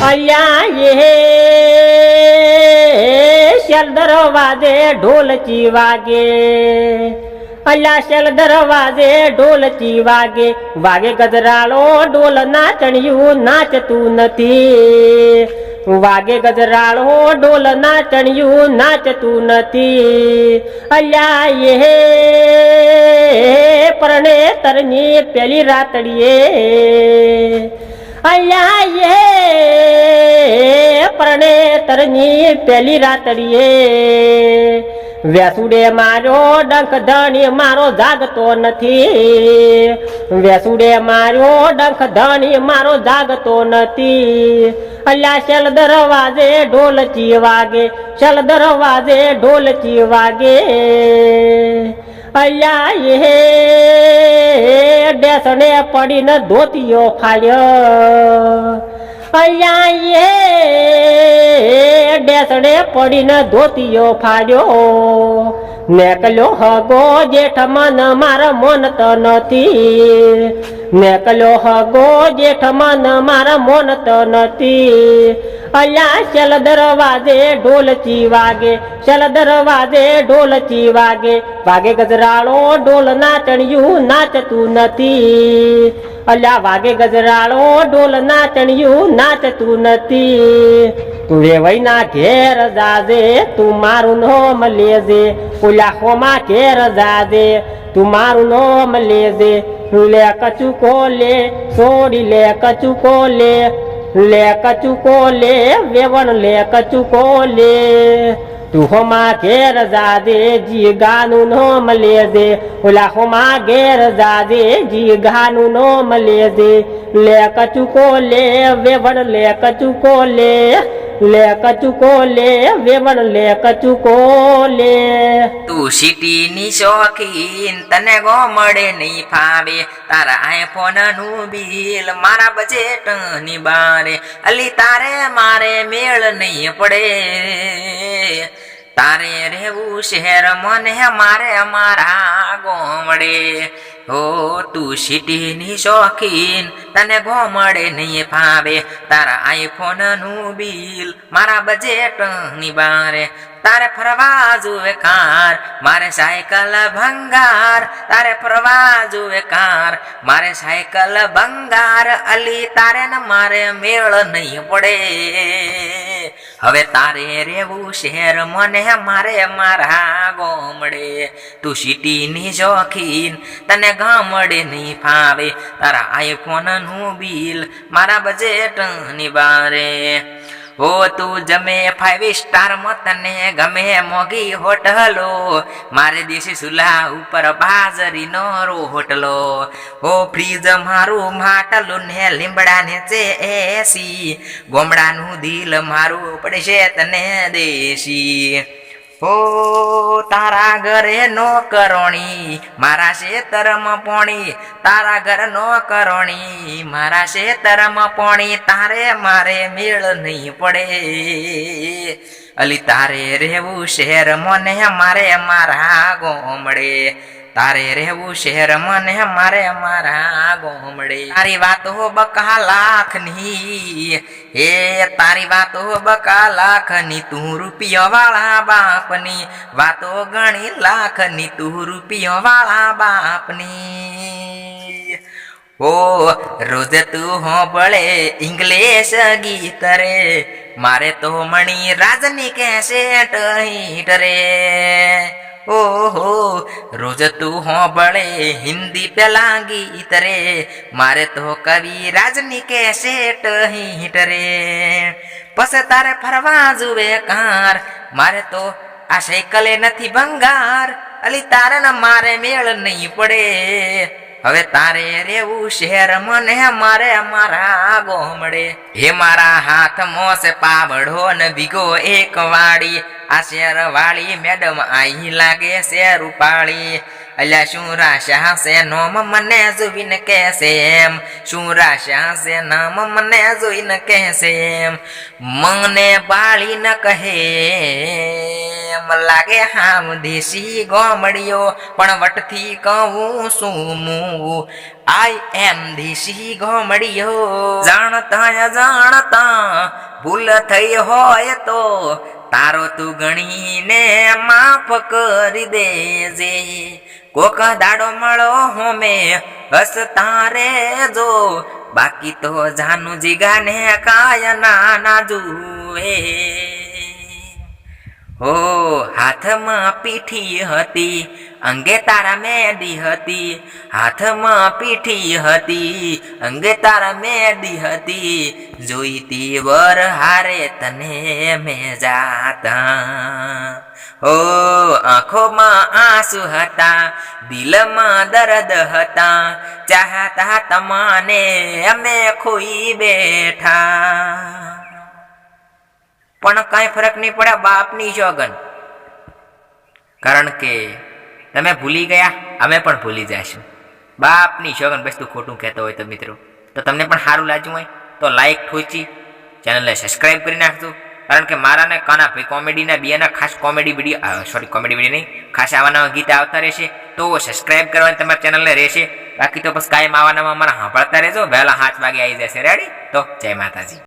અલ્યા એ શેલ દરવાજે ઢોલકી વાગે, અલ્યા શેલ દરવાજે ઢોલકી વાગે, વાગે ગજરાળો ઢોલ નાચણિયું નાચતું નથી, વાગે ગજરાળો ઢોલ નાચણિયું નાચતું નથી. અલ્યા એ પરણે તરની પેલી રાતડીએ, અલ્યા એ પરણે તરની પેલી રાતડીએ, વેસુડે માર્યો ડંખ ધણી મારો જાગતો નથી, વેસુડે માર્યો ડંખ ધણી મારો જાગતો નથી. અલ્યા શેલ દરવાજે ઢોલકી વાગે, શેલ દરવાજે ઢોલકી વાગે, અલ્યા એ ડેસણે પડીને ધોતીઓ ફાડ્યો, અલ્યા એ ડેસણે પડીને ધોતીઓ ફાડ્યો. નેકલ્યો હગો જેઠ મન મારા મોનતો નથી, નેકલ્યો હગો જેઠ મન મારા મોનતો નથી. અલ્યા શેલ દરવાજે ઢોલકી વાગે, શેલ દરવાજે ઢોલકી વાગે, વાગે ગજરાળો ઢોલ નાચણિયું નાચતું નથી, અલ્યા વાગે ગજરાળો ઢોલ નાચણિયું નાચતું નથી. તું વેવાઈના ઘેર જાજે, તું મારું નોમ લેજે, ઓલા હોમાં ઘેર જાજે, તું મારું નોમ લેજે. લે કચુકો લે છોડી લે કચુકો લે, લે કચુકો લે વેવણ લે કચુકો લે. તું હોમાં ઘેર જાજે જી ગાનું નોમ લેજે, ઓલા હોમાં ઘેર જાજે જી ગાનું નોમ લેજે. લે કચુકો લે વેવણ લે કચુકો લે, લે કચુકો લે વેવણ લે કચુકો લે. તું સિટીની શોખીન તને ગો મળે નહીં ફાવે, તારા આઈફોન નું બિલ મારા બજેટ ની બારે, અલી તારે મારે મેળ નહીં પડે, તારે રહેવું શહેર મને મારે અમારા ગોમડે. હો તું સિટીની શોખીન તને ગો મળે નહીં ફાવે, તારા આઈફોન નું બિલ મારા બજેટ ની બારે, તારે ફરવા જુએ કાર મારે સાયકલ ભંગાર, તારે ફરવા જુએ કાર મારે સાયકલ ભંગાર, અલી તારે ને મારે મેળ નહીં પડે. હવે તારે રહેવું શહેર મને મારે મારા ગોમડે. તું સિટીની શોખીન તને ગામડે નહીં ફાવે, તારા આઈફોન નું બિલ મારા બજેટ ની બારે. હો તું જમે 5 સ્ટાર માં તને ગમે મોગી હોટલો, મારે દેશી સુલા ઉપર બાજરીનો રોટલો. હો ફ્રીજ મારું માટલું ને લીમડા ને છે એસી, ગોમડાનું દિલ મારું પડશે તને દેશી. હો તારા ઘરે નો કરોણી મારા શેતરમાં પોણી, તારા ઘર નો કરોણી મારા શેતરમાં પોણી, તારે મારે મેળ નહીં પડે, અલી તારે રહેવું શહેર મને મારે મારા ગોમડે, તારે રહેવું શહેર મને મારે મારા ગોમડે. તારી વાતો બકા લાખની, હે તારી વાતો બકા લાખની, તું રૂપિયા વાળા બાપની વાતો ગણી લાખની, તું રૂપિયા વાળા બાપની. ઓ રોજ તું હોબળે ઇંગ્લિશ ગીત રે, મારે તો મણી રાજની કેસેટ હીટ રે. ઓહો રોજ તું હોબળે હિન્દી પેલા ગીત રે, મારે તો કવિ રાજની કેસેટ હીટ રે. પછી તારે ફરવા જુએ કાર મારે તો આ સાયકલે નથી ભંગાર, અલી તારે ને મારે મેળ નહીં પડે. હવે તારે રહેવું શહેર મને મારે મારા ગોમડે. હે મારા હાથ મોસે પાવડો ને ભીગો એક વાળી, આ શેર વાળી મેડમ આઈ લાગે છે રૂપાળી. અલ્યા શું રાશા છે નોમ મને જોઈને કહેશે એમ, શું રાશા છે નામ મને જોઈને કહેશે એમ, મને બાળી ન કહે એમ લાગે હામ દેશી ગોમડિયો પણ વટથી કહું શું મું આઈ એમ દેશી ગોમડિયો જાણતા અજાણતા ભૂલ થઈ હોય તો તારો તું ગણીને માફ કરી દેજે કોક દાડો મળો હોમે હસતા રેજો બાકી તો જાનું જીગાને કાય ના જુએ હો હાથમાં પીઠી હતી અંગે તારા મેદી હતી હાથમાં પીઠી હતી અંગે તારા મેદી હતી જોઈતી વર હારે તને મેં જાતા ઓ આંખોમાં આંસુ હતા દિલમાં દર્દ હતા ચાહતા તમાને અમે ખોઈ બેઠા પણ કાંઈ ફરક નહીં પડે બાપની સોગન કારણ કે તમે ભૂલી ગયા અમે પણ ભૂલી જઈશું બાપની સોગન બસ તું ખોટું કહેતો હોય તો મિત્રો તો તમને પણ સારું લાગ્યું હોય તો લાઈક ઠોચી ચેનલને સબસ્ક્રાઈબ કરી નાખજો કારણ કે મારા ને કાના ભાઈ કોમેડીના બીયાના ખાસ કોમેડી વિડીયો કોમેડી વિડીયો નહીં ખાસ આવા નવા ગીત આવતા રહેશે તો સબસ્ક્રાઈબ કરવાની તમારી ચેનલને રહેશે બાકી તો બસ કાયમ આવા નવા અમારા સાંભળતા રહેજો વહેલા 7 વાગે આવી જશે રેડી તો જય માતાજી.